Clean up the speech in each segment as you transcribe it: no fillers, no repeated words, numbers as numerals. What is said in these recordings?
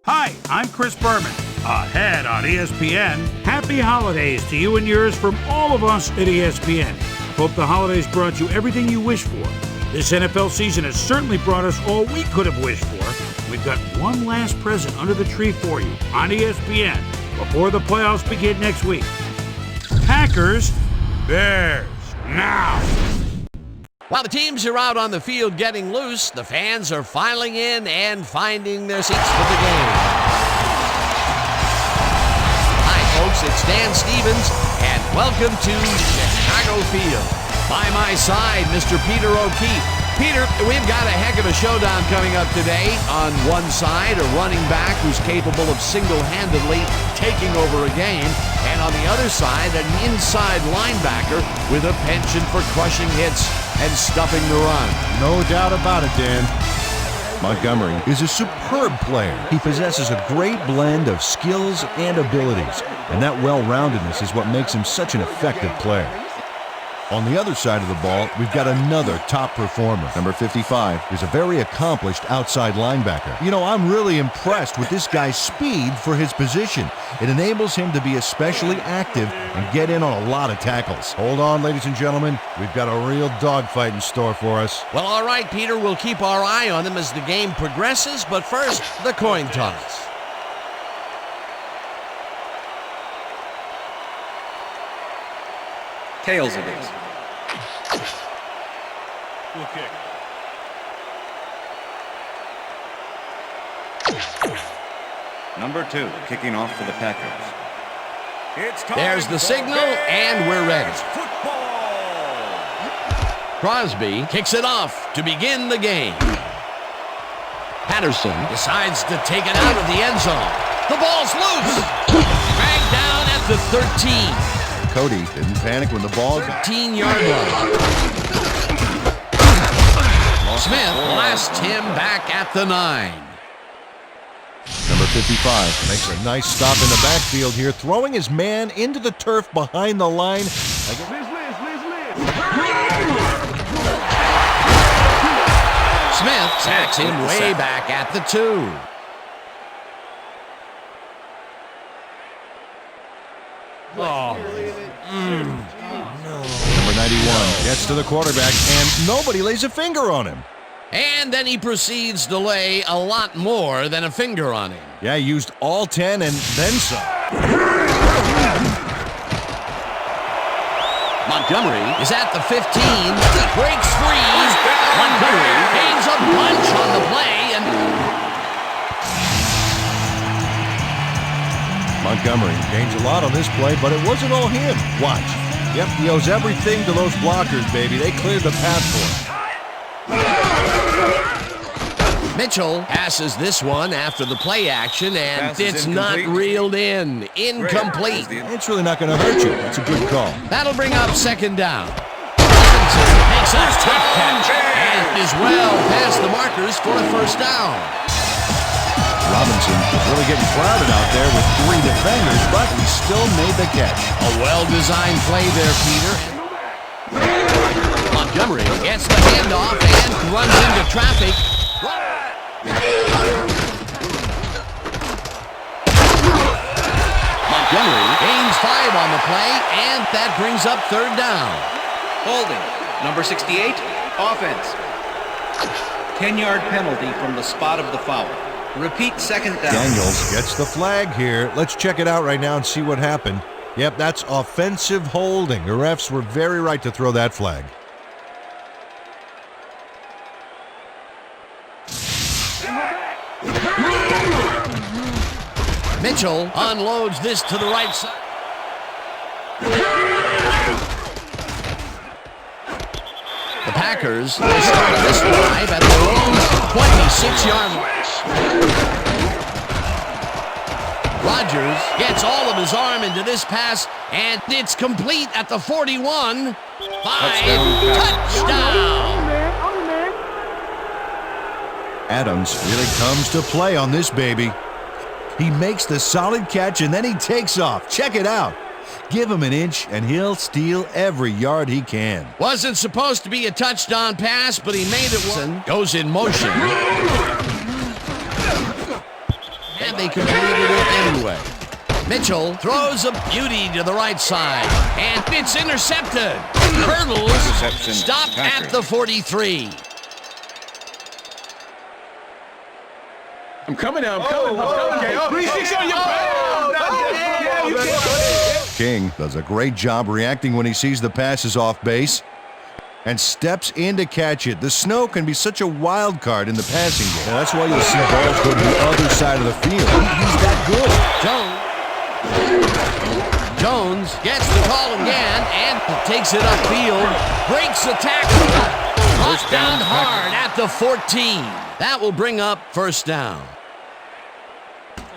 Hi, I'm Chris Berman. Ahead on ESPN, happy holidays to you and yours from all of us at ESPN. Hope the holidays brought you everything you wished for. This NFL season has certainly brought us all we could have wished for. We've got one last present under the tree for you on ESPN before the playoffs begin next week. Packers, Bears, now. While the teams are out on the field getting loose, the fans are filing in and finding their seats for the game. Hi, folks, it's Dan Stevens, and welcome to Chicago Field. By my side, Mr. Peter O'Keefe. Peter, we've got a heck of a showdown coming up today. On one side, a running back who's capable of single-handedly taking over a game, and on the other side, an inside linebacker with a penchant for crushing hits and stuffing the run. No doubt about it, Dan. Montgomery is a superb player. He possesses a great blend of skills and abilities, and that well-roundedness is what makes him such an effective player. On the other side of the ball, we've got another top performer. Number 55 is a very accomplished outside linebacker. You know, I'm really impressed with this guy's speed for his position. It enables him to be especially active and get in on a lot of tackles. Hold on, ladies and gentlemen. We've got a real dogfight in store for us. Well, all right, Peter, we'll keep our eye on them as the game progresses, but first, the coin toss. Tails it is. We'll kick. Number 2, kicking off for the Packers. There's the signal, and we're ready. Crosby kicks it off to begin the game. Patterson decides to take it out of the end zone. The ball's loose. Dragged down at the 13. Cody didn't panic when the ball 13-yard line. Smith blasts him back at the 9. Number 55 makes a nice stop in the backfield here, throwing his man into the turf behind the line. Smith sacks him way back at the 2. Number 91 gets to the quarterback, and nobody lays a finger on him. And then he proceeds to lay a lot more than a finger on him. Yeah, he used all 10 and then some. Montgomery is at the 15. Breaks free. Montgomery gains a bunch on the play, and Montgomery gains a lot on this play, but it wasn't all him. Watch. Yep, he owes everything to those blockers, baby. They cleared the path for him. Mitchell passes this one after the play action, and it's not reeled in. Incomplete. It's really not going to hurt you. That's a good call. That'll bring up second down. Robinson makes a tough catch and is well past the markers for a first down. Robinson really getting crowded out there with 3 defenders, but he still made the catch. A well-designed play there, Peter. Montgomery gets the handoff and runs into traffic. Montgomery gains 5 on the play, and that brings up third down. Holding. Number 68, offense. 10-yard penalty from the spot of the foul. Repeat second down. Daniels gets the flag here. Let's check it out right now and see what happened. Yep, that's offensive holding. The refs were very right to throw that flag. Mitchell unloads this to the right side. The Packers start this drive at their own 26-yard line. Rodgers gets all of his arm into this pass, and it's complete at the 41. Touchdown! Adams really comes to play on this baby. He makes the solid catch, and then he takes off. Check it out. Give him an inch, and he'll steal every yard he can. Wasn't supposed to be a touchdown pass, but he made it. Goes in motion. and they completed it anyway. Mitchell throws a beauty to the right side, and it's intercepted. Hurdles Interception. stopped Packers. at the 43. I'm coming now. I'm coming. Okay. 3-6 on your back. King does a great job reacting when he sees the passes off base and steps in to catch it. The snow can be such a wild card in the passing game. And that's why you'll see balls go to the other side of the field. He's that good. Jones gets the call again and takes it upfield. Breaks the tackle. Brought down hard at the 14. That will bring up first down.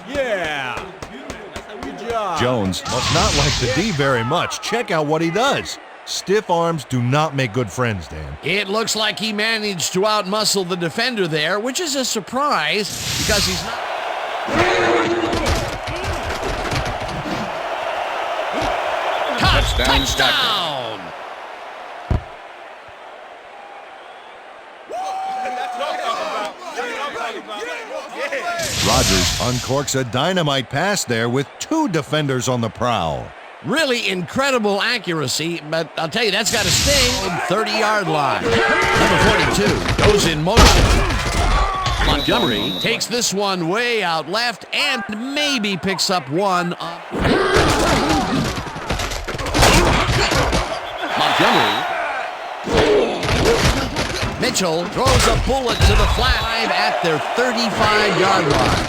Yeah. Good job. Jones must not like the D very much. Check out what he does. Stiff arms do not make good friends, Dan. It looks like he managed to outmuscle the defender there, which is a surprise because he's not. Touchdown! Rodgers uncorks a dynamite pass there with two defenders on the prowl. Really incredible accuracy, but I'll tell you, that's got to sting. 30-yard line. Number 42 goes in motion. Montgomery takes this one way out left and maybe picks up one. Montgomery. Mitchell throws a bullet to the flat at their 35-yard line.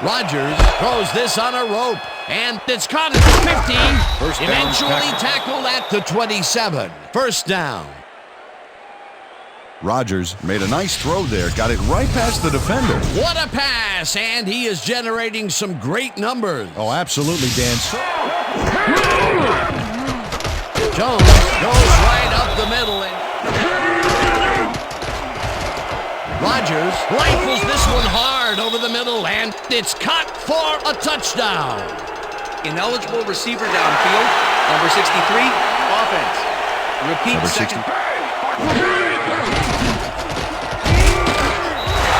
Rodgers throws this on a rope, and it's caught at the 50. Eventually tackled at the 27. First down. Rodgers made a nice throw there, got it right past the defender. What a pass, and he is generating some great numbers. Oh, absolutely, Dan. Jones goes right up the middle. Rodgers rifles this one hard over the middle, and it's caught for a touchdown. Ineligible receiver downfield. Number 63, offense. Repeat Number second. 60.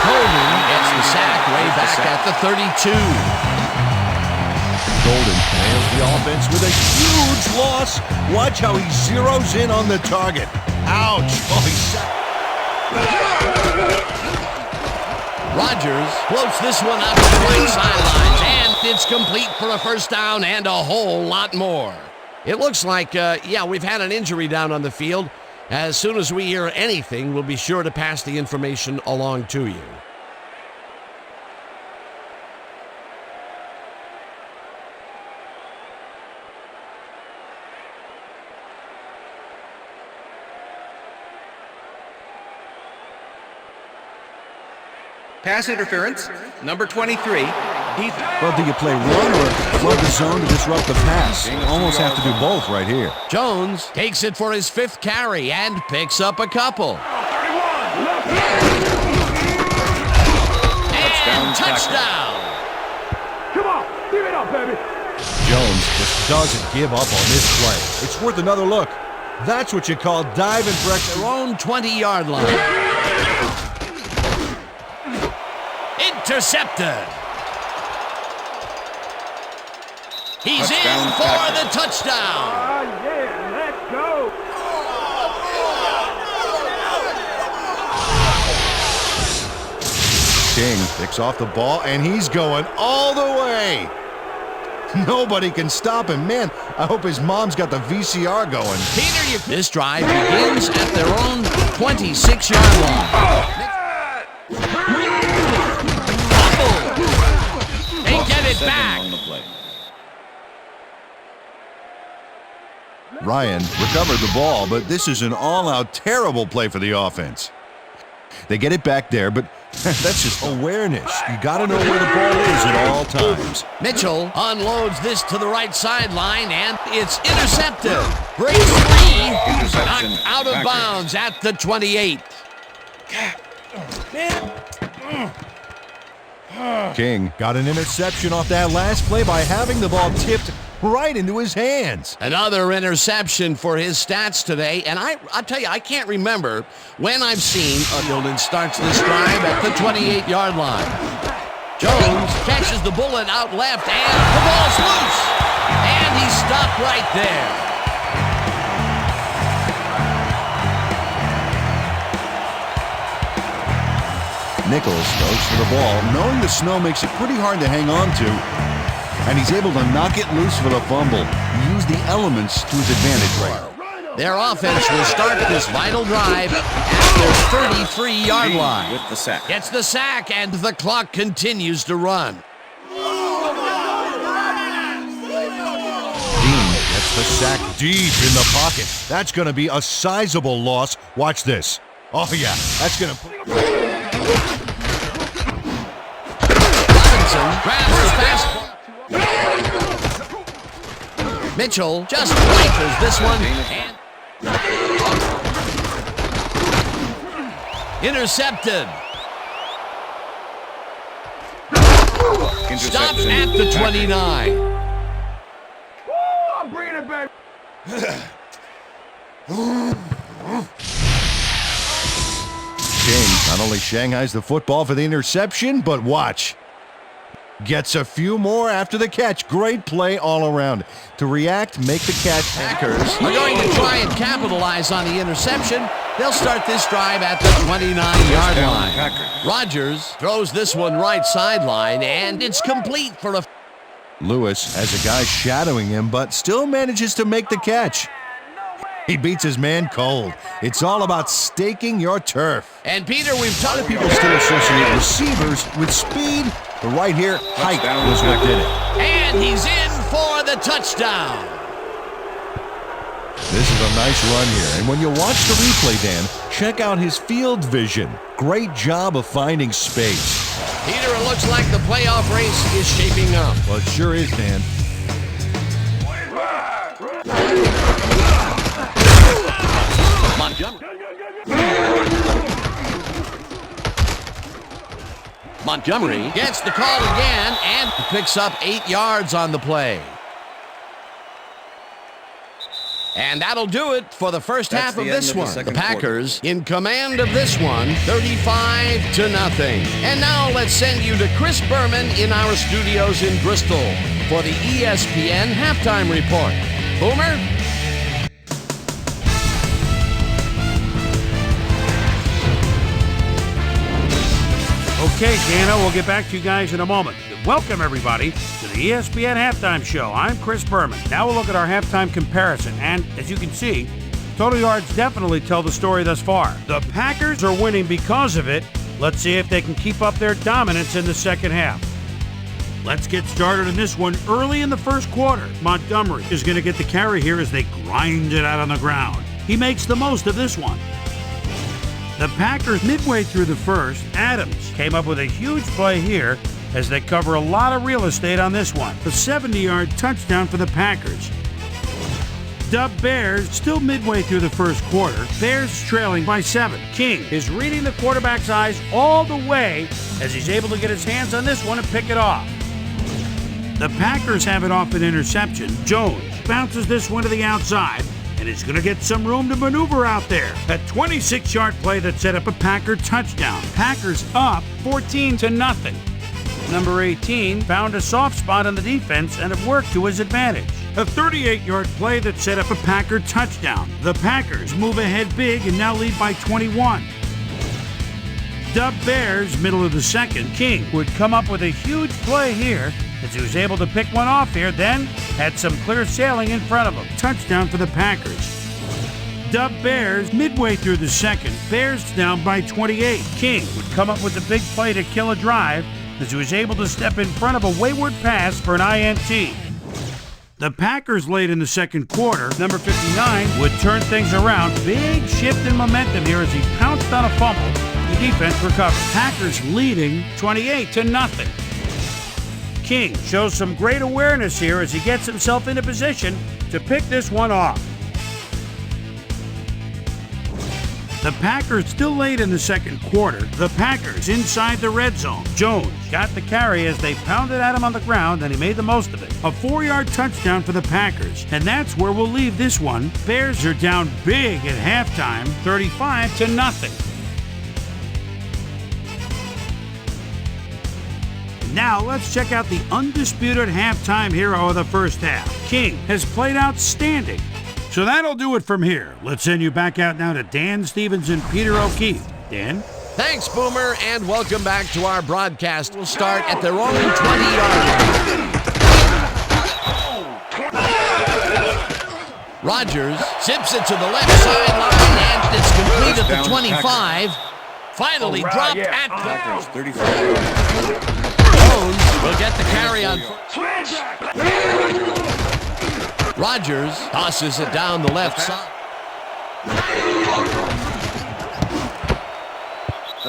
Golden gets the sack way back at the 32. Golden nails the offense with a huge loss. Watch how he zeroes in on the target. Ouch. Oh, he's Rodgers floats this one out to the right sidelines, and it's complete for a first down and a whole lot more. It looks like, we've had an injury down on the field. As soon as we hear anything, we'll be sure to pass the information along to you. Pass interference. Number 23, defense. Well, do you play run or flood the zone to disrupt the pass? You almost have to do both right here. Jones takes it for his 5th carry and picks up a couple. And touchdown! Come on, give it up, baby. Jones just doesn't give up on this play. It's worth another look. That's what you call diving for extra. Their own 20-yard line. Intercepted. He's Touchdown, in for Packers. the touchdown. Yeah, let's go. King picks off the ball, and he's going all the way. Nobody can stop him. Man, I hope his mom's got the VCR going. Peter, this drive begins at their own 26-yard line. They get it back. On the play. Ryan recovered the ball, but this is an all-out terrible play for the offense. They get it back there, but that's just awareness. You got to know where the ball is at all times. Mitchell unloads this to the right sideline, and it's intercepted. Breaks free, Interception. knocked out of Packers. bounds at the 28. King got an interception off that last play by having the ball tipped right into his hands. Another interception for his stats today, and I'll tell you, I can't remember when I've seen Dillon starts this drive at the 28-yard line. Jones catches the bullet out left, and the ball's loose. And he stopped right there. Nichols goes for the ball, knowing the snow makes it pretty hard to hang on to, and he's able to knock it loose for the fumble. Use the elements to his advantage right now. Their offense will start this vital drive at their 33-yard line. With the sack. Gets the sack, and the clock continues to run. Dean gets the sack deep in the pocket. That's going to be a sizable loss. Watch this. Oh, yeah, that's going to... Robinson grabs the fastball. Mitchell just rifles this one. And intercepted. Stopped at the 29. I'm bringing it back. King not only shanghais the football for the interception, but watch. Gets a few more after the catch. Great play all around. To react, make the catch. Packers are going to try and capitalize on the interception. They'll start this drive at the 29-yard line. Rodgers throws this one right sideline, and it's complete for a... Lewis has a guy shadowing him, but still manages to make the catch. He beats his man cold. It's all about staking your turf. And Peter, we've talked to People still associate receivers with speed, but right here, height was what did it. And he's in for the touchdown. This is a nice run here, and when you watch the replay, Dan, check out his field vision. Great job of finding space. Peter, it looks like the playoff race is shaping up. Well, it sure is, Dan. Montgomery gets the call again and picks up 8 yards on the play. And that'll do it for the first half of this one. The Packers in command of this one, 35-0. And now let's send you to Chris Berman in our studios in Bristol for the ESPN halftime report. Boomer? Okay, Dana, we'll get back to you guys in a moment. Welcome, everybody, to the ESPN Halftime Show. I'm Chris Berman. Now we'll look at our halftime comparison, and as you can see, total yards definitely tell the story thus far. The Packers are winning because of it. Let's see if they can keep up their dominance in the second half. Let's get started in this one early in the first quarter. Montgomery is going to get the carry here as they grind it out on the ground. He makes the most of this one. The Packers, midway through the first, Adams came up with a huge play here as they cover a lot of real estate on this one. A 70-yard touchdown for the Packers. Dub Bears, still midway through the first quarter, Bears trailing by 7. King is reading the quarterback's eyes all the way as he's able to get his hands on this one and pick it off. The Packers have it off an interception. Jones bounces this one to the outside, and he's going to get some room to maneuver out there. A 26-yard play that set up a Packer touchdown. Packers up 14-0. Number 18 found a soft spot on the defense and it worked to his advantage. A 38-yard play that set up a Packer touchdown. The Packers move ahead big and now lead by 21. Dub Bears, middle of the second. King would come up with a huge play here as he was able to pick one off here, then had some clear sailing in front of him. Touchdown for the Packers. Dub Bears, midway through the second. Bears down by 28. King would come up with a big play to kill a drive as he was able to step in front of a wayward pass for an INT. The Packers late in the second quarter, number 59, would turn things around. Big shift in momentum here as he pounced on a fumble. The defense recovered. Packers leading 28-0. King shows some great awareness here as he gets himself into position to pick this one off. The Packers still late in the second quarter. The Packers inside the red zone. Jones got the carry as they pounded at him on the ground, and he made the most of it. A 4-yard touchdown for the Packers, and that's where we'll leave this one. Bears are down big at halftime, 35-0. Now let's check out the undisputed halftime hero of the first half. King has played outstanding. So that'll do it from here. Let's send you back out now to Dan Stevens and Peter O'Keefe. Dan? Thanks, Boomer, and welcome back to our broadcast. We'll start at their own 20-yard line. Rodgers zips it to the left sideline, and it's complete at the 25. Finally dropped at the 35. Jones will get the carry on. Rodgers tosses it down the left side.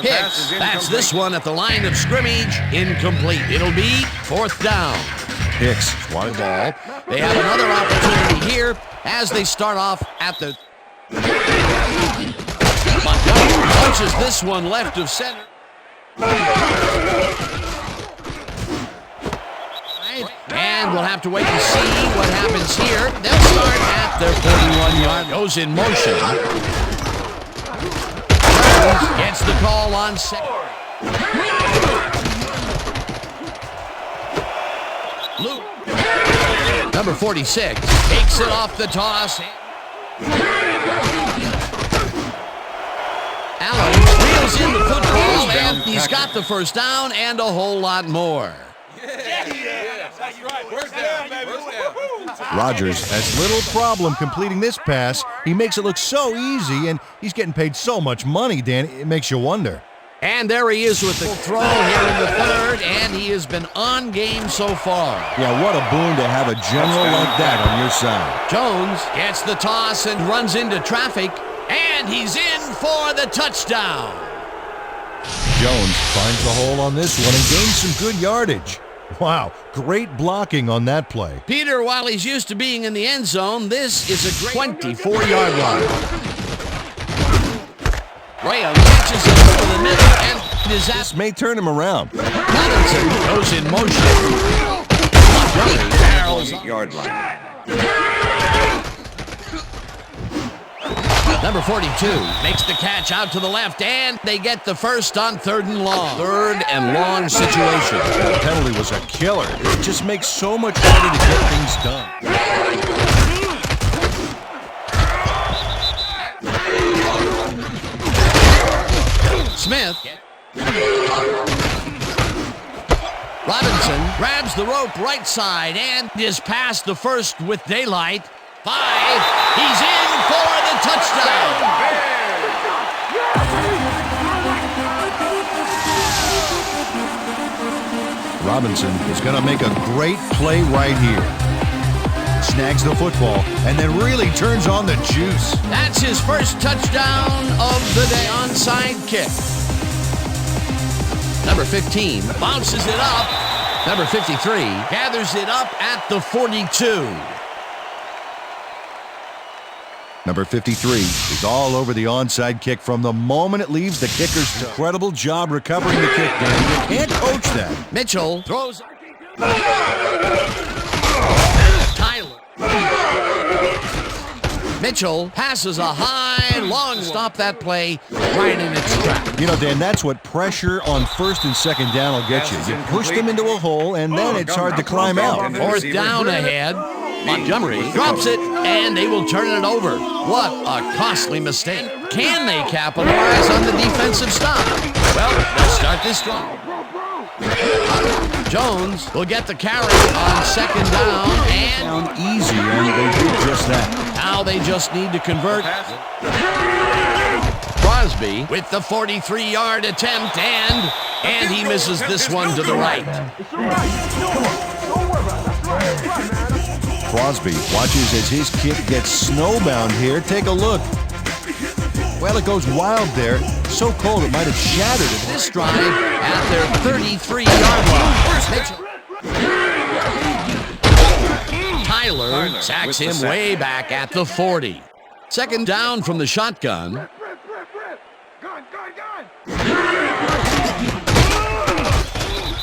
Hicks bats this one at the line of scrimmage. Incomplete. It'll be 4th down. Hicks wanted the ball. They have another opportunity here as they start off at the... Montgomery punches this one left of center. And we'll have to wait and see what happens here. They'll start at their 41-yard. Goes in motion. Gets the call on second. Luke, number 46, takes it off the toss. Allen reels in the football, and he's got the first down and a whole lot more. Rodgers has little problem completing this pass. He makes it look so easy, and he's getting paid so much money, Dan, it makes you wonder. And there he is with the throw here in the third, and he has been on game so far. Yeah, what a boon to have a general like that on your side. Jones gets the toss and runs into traffic, and he's in for the touchdown. Jones finds the hole on this one and gains some good yardage. Wow, great blocking on that play. Peter, while he's used to being in the end zone, this is a great 24-yard line. Graham catches it over the middle, and This may turn him around. Robinson goes in motion. Montgomery barrels 8-yard line. Number 42 makes the catch out to the left, and they get the first on 3rd and long. 3rd and long situation. The penalty was a killer. It just makes so much harder to get things done. Smith. Robinson grabs the rope right side and is past the first with daylight. 5. He's in for the touchdown. Robinson is going to make a great play right here. Snags the football and then really turns on the juice. That's his first touchdown of the day. Onside kick. Number 15 bounces it up. Number 53 gathers it up at the 42. Number 53 is all over the onside kick from the moment it leaves the kicker's toe. Incredible job recovering the kick, Dan. You can't coach that. Mitchell throws. Tyler. Mitchell passes a high, long. Stop that play right in its track. You know, Dan, that's what pressure on 1st and 2nd down will get you. You push them into a hole, and then it's hard to climb out. 4th down ahead. Montgomery drops it, and they will turn it over. What a costly mistake. Can they capitalize on the defensive stop? Well, let's start this strong. Jones will get the carry on 2nd down, and Down easy, and they did just that. now they just need to convert. Crosby with the 43-yard attempt, and he misses this one to the right. Crosby watches as his kick gets snowbound here. Take a look. Well, it goes wild there. So cold it might have shattered it. This drive at their 33-yard line. Tyler sacks him way back at the 40. 2nd down from the shotgun.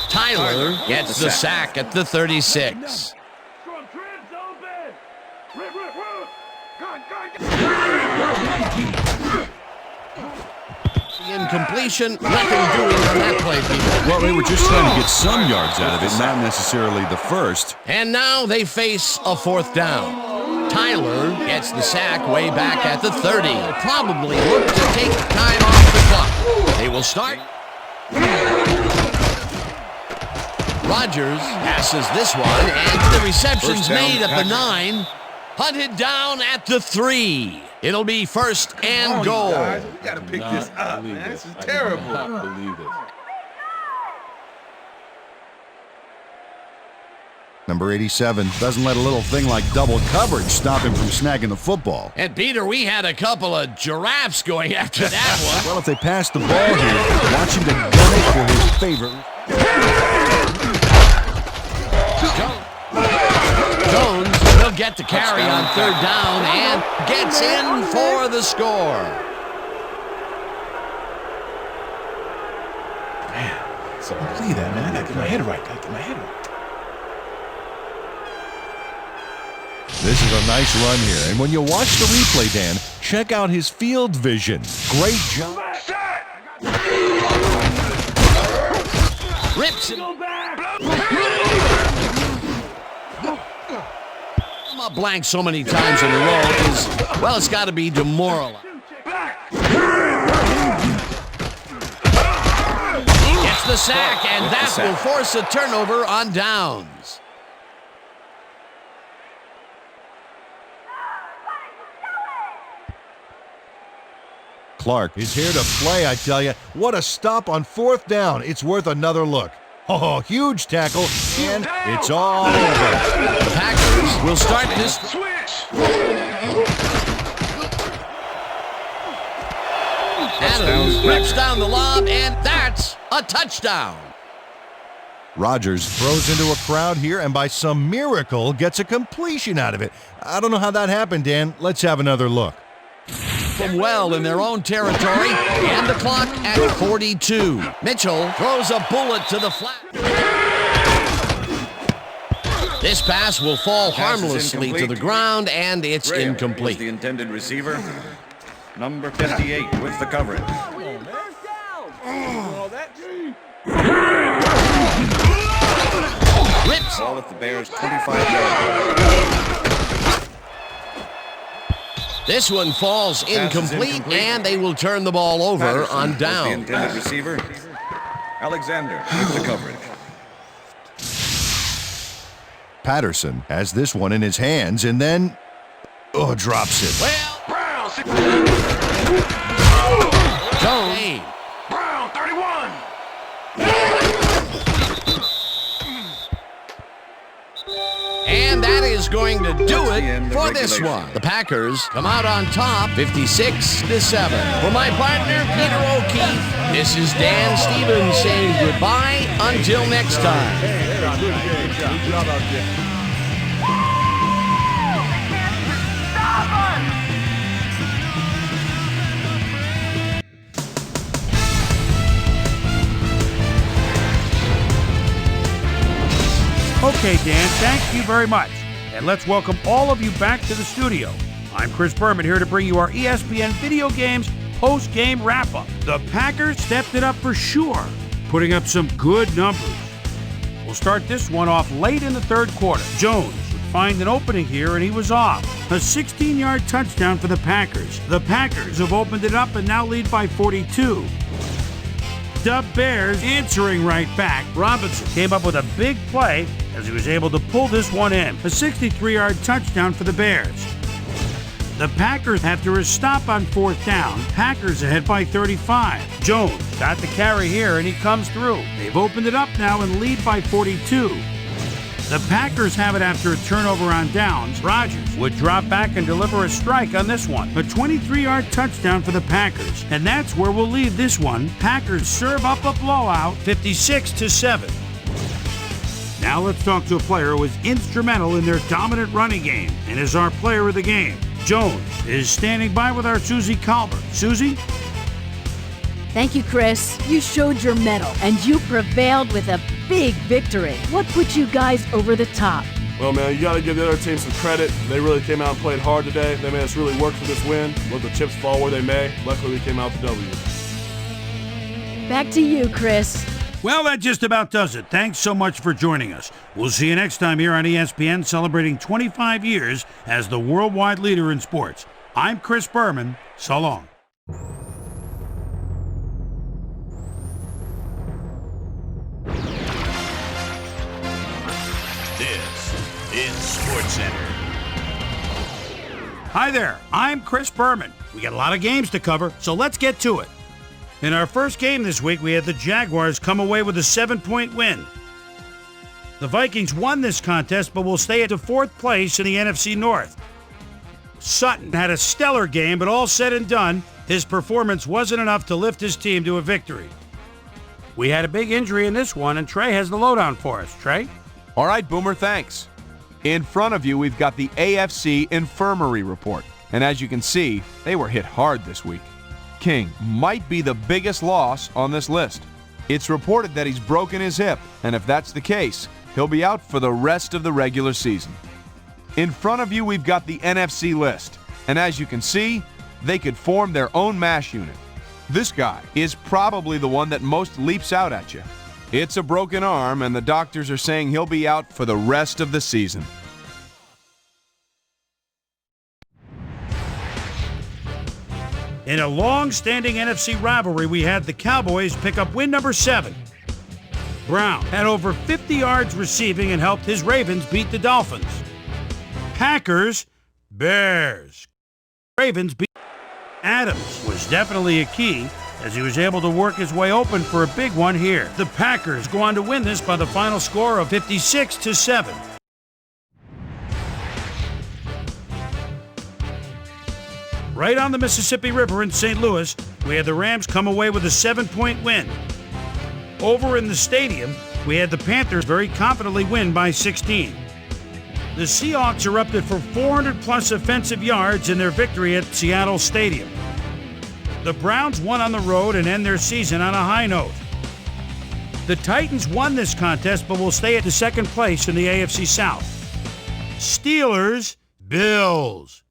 Tyler gets the sack at the 36. Incompletion, nothing doing on that play, people. Well, they were just trying to get some yards out of it, not necessarily the first. And now they face a fourth down. Tyler gets the sack way back at the 30. They'll probably look to take time off the clock. They will start. Rogers passes this one, and the reception's made at the 9. Hunted down at the 3. It'll be first and goal. Guys, we gotta pick this up, man. This is terrible. I cannot believe this. Number 87 doesn't let a little thing like double coverage stop him from snagging the football. And Peter, we had a couple of giraffes going after that one. Well, if they pass the ball here, watch him to gun it for his favorite. Jones will get the carry on third down and gets in for the score. Man, so see that, man. I gotta get my head right. This is a nice run here, and when you watch the replay, Dan, check out his field vision. Great job. Rips it. A blank so many times in a row is, well, it's got to be demoralizing. Gets the sack, and that will force a turnover on downs. Clark is here to play, I tell you. What a stop on fourth down. It's worth another look. Oh, huge tackle, and it's all over. The Packers will start this. Adams rips down the lob, and that's a touchdown. Rogers throws into a crowd here, and by some miracle, gets a completion out of it. I don't know how that happened, Dan. Let's have another look. From well in their own territory, and the clock at 42. Mitchell throws a bullet to the flat. This pass will fall harmlessly to the ground, and it's incomplete. The intended receiver, number 58, with the coverage. Rips. Ball at the Bears' 25-yard. This one falls incomplete, and they will turn the ball over on down. The intended receiver, Alexander, with the coverage. Patterson has this one in his hands, and then, drops it. Well, Jones. Brown, 31. And that is going to do it for this one. The Packers come out on top, 56-7. For my partner, Peter O'Keefe, this is Dan Stevens saying goodbye until next time. Okay, Dan, thank you very much. And let's welcome all of you back to the studio. I'm Chris Berman here to bring you our ESPN Video Games post-game wrap-up. The Packers stepped it up for sure, putting up some good numbers. We'll start this one off late in the third quarter. Jones would find an opening here, and he was off. A 16-yard touchdown for the Packers. The Packers have opened it up and now lead by 42. The Bears answering right back. Robinson came up with a big play as he was able to pull this one in. A 63-yard touchdown for the Bears. The Packers, after a stop on fourth down, Packers ahead by 35. Jones got the carry here, and he comes through. They've opened it up now and lead by 42. The Packers have it after a turnover on downs. Rogers would drop back and deliver a strike on this one. A 23-yard touchdown for the Packers. And that's where we'll leave this one. Packers serve up a blowout, 56-7. Now let's talk to a player who was instrumental in their dominant running game and is our player of the game. Jones is standing by with our Susie Colbert. Susie? Thank you, Chris. You showed your mettle, and you prevailed with a big victory. What put you guys over the top? Well, man, you got to give the other team some credit. They really came out and played hard today. They made us really work for this win. Let the chips fall where they may. Luckily, we came out with the W. Back to you, Chris. Well, that just about does it. Thanks so much for joining us. We'll see you next time here on ESPN, celebrating 25 years as the worldwide leader in sports. I'm Chris Berman. So long. This is SportsCenter. Hi there, I'm Chris Berman. We got a lot of games to cover, so let's get to it. In our first game this week, we had the Jaguars come away with a 7-point win. The Vikings won this contest, but will stay at the fourth place in the NFC North. Sutton had a stellar game, but all said and done, his performance wasn't enough to lift his team to a victory. We had a big injury in this one, and Trey has the lowdown for us. Trey? All right, Boomer, thanks. In front of you, we've got the AFC Infirmary Report. And as you can see, they were hit hard this week. King might be the biggest loss on this list. It's reported that he's broken his hip, and if that's the case, he'll be out for the rest of the regular season. In front of you, we've got the NFC list. And as you can see, they could form their own MASH unit. This guy is probably the one that most leaps out at you. It's a broken arm, and the doctors are saying he'll be out for the rest of the season. In a long-standing NFC rivalry, we had the Cowboys pick up win number 7. Brown had over 50 yards receiving and helped his Ravens beat the Dolphins. Packers, Bears. Ravens beat. Adams was definitely a key as he was able to work his way open for a big one here. The Packers go on to win this by the final score of 56-7. Right on the Mississippi River in St. Louis, we had the Rams come away with a 7-point win. Over in the stadium, we had the Panthers very confidently win by 16. The Seahawks erupted for 400-plus offensive yards in their victory at Seattle Stadium. The Browns won on the road and end their season on a high note. The Titans won this contest but will stay at the second place in the AFC South. Steelers, Bills.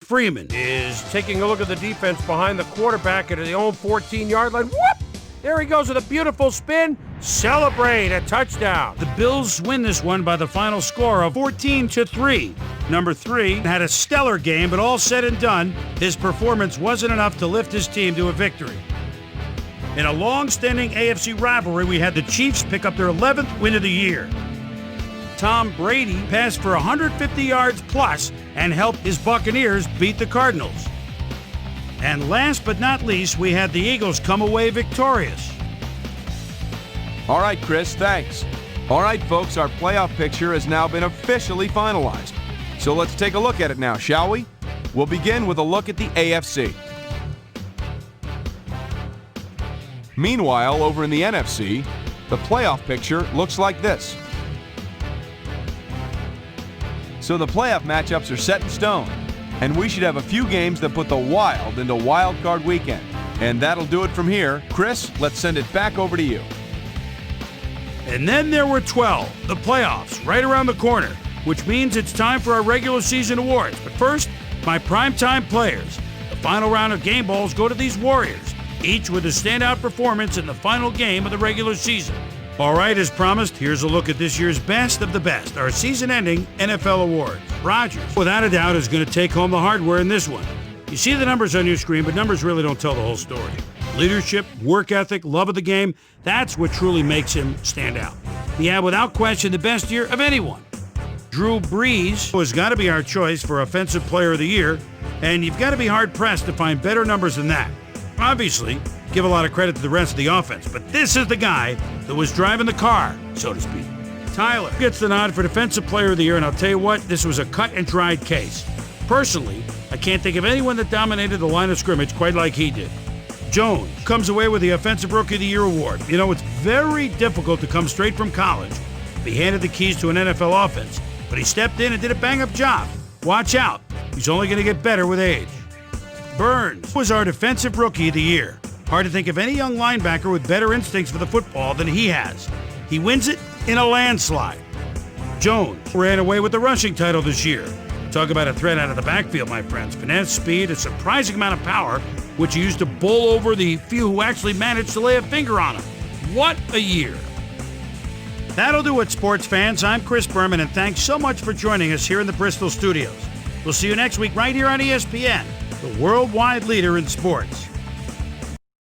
Freeman is taking a look at the defense behind the quarterback at the own 14-yard line. Whoop! There he goes with a beautiful spin. Celebrate a touchdown. The Bills win this one by the final score of 14-3. Number 3 had a stellar game, but all said and done, his performance wasn't enough to lift his team to a victory. In a long-standing AFC rivalry, we had the Chiefs pick up their 11th win of the year. Tom Brady passed for 150 yards plus and helped his Buccaneers beat the Cardinals. And last but not least, we had the Eagles come away victorious. All right, Chris, thanks. All right, folks, our playoff picture has now been officially finalized. So let's take a look at it now, shall we? We'll begin with a look at the AFC. Meanwhile, over in the NFC, the playoff picture looks like this. So the playoff matchups are set in stone, and we should have a few games that put the Wild into Wild Card Weekend. And that'll do it from here. Chris, let's send it back over to you. And then there were 12, the playoffs, right around the corner, which means it's time for our regular season awards. But first, my primetime players. The final round of game balls go to these Warriors, each with a standout performance in the final game of the regular season. All right, as promised, here's a look at this year's best of the best, our season-ending NFL awards. Rodgers, without a doubt, is going to take home the hardware in this one. You see the numbers on your screen, but numbers really don't tell the whole story. Leadership, work ethic, love of the game, that's what truly makes him stand out. Yeah, without question, the best year of anyone. Drew Brees has got to be our choice for Offensive Player of the Year, and you've got to be hard-pressed to find better numbers than that. Obviously, give a lot of credit to the rest of the offense, but this is the guy that was driving the car, so to speak. Tyler gets the nod for Defensive Player of the Year, and I'll tell you what, this was a cut-and-dried case. Personally, I can't think of anyone that dominated the line of scrimmage quite like he did. Jones comes away with the Offensive Rookie of the Year award. You know, it's very difficult to come straight from college, be handed the keys to an NFL offense, but he stepped in and did a bang-up job. Watch out, he's only going to get better with age. Burns was our Defensive Rookie of the Year. Hard to think of any young linebacker with better instincts for the football than he has. He wins it in a landslide. Jones ran away with the rushing title this year. Talk about a threat out of the backfield, my friends. Finesse, speed, a surprising amount of power, which he used to bowl over the few who actually managed to lay a finger on him. What a year. That'll do it, sports fans. I'm Chris Berman, and thanks so much for joining us here in the Bristol studios. We'll see you next week right here on ESPN, the worldwide leader in sports.